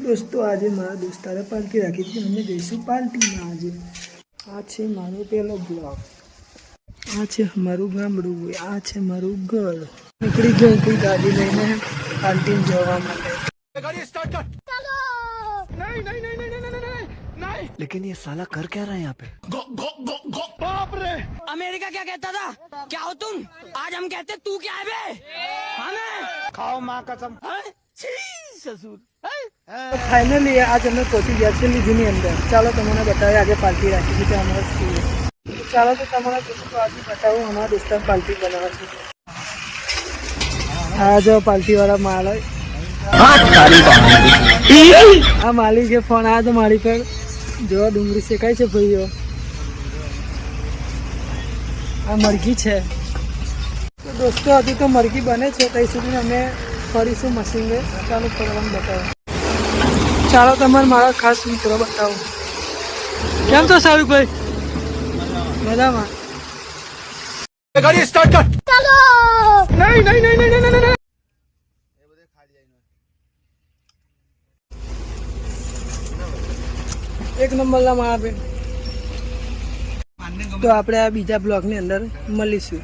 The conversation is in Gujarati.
दोस्तों आज मारा दोस्तारे पार्टी राखी थी, अमे जईशु पार्टी में। आज आ छे मारो पहलो ब्लॉग, आ छे हमारू गामडू, आ छे मारू घर। निकली गयो कोई गाड़ी लईने पार्टी में जवा माटे। गाड़ी स्टार्ट कर। नहीं नहीं नहीं नहीं नहीं नहीं नहीं। लेकिन ये साला कर क्या रहा है यहाँ पे? गो गो गो गो बाप रे। अमेरिका क्या कहता था? क्या हो तुम? आज हम कहते तू क्या है बे? हमें खाओ माँ कसम। ससुर तो फाइनली आज અમે પહોંચી ગયા છીએ લીધીની અંદર। ચાલો તમને બતાવીએ આજે પાર્ટી રાખી છે અમારા સ્કૂલે। તો ચાલો તો તમારા દોસ્તો આજે બતાવું અમારા દોસ્તાર પાર્ટી બનાવે છે। આ જો પાર્ટી વાળા માલિક, આ માલિકે ફોન આવ્યો તો મારી પર, જો ડુંગળી શેકાય છે ભાઈઓ। આ મરઘી છે। તો દોસ્તો હજી તો મરઘી બને છે, ત્યાં સુધી અમે ફરીશું મશીને ચાલુ કરવાનું બતાવો। ચાલો તમારે મારા ખાસ મિત્રો બતાવો। કેમ છો સારું ભાઈ? મજામાં? गाड़ी स्टार्ट कर। ચાલો। નહીં નહીં નહીં નહીં નહીં નહીં। એક નંબરના મારા બેન। તો આપણે આ બીજા બ્લોગની અંદર મળીશું।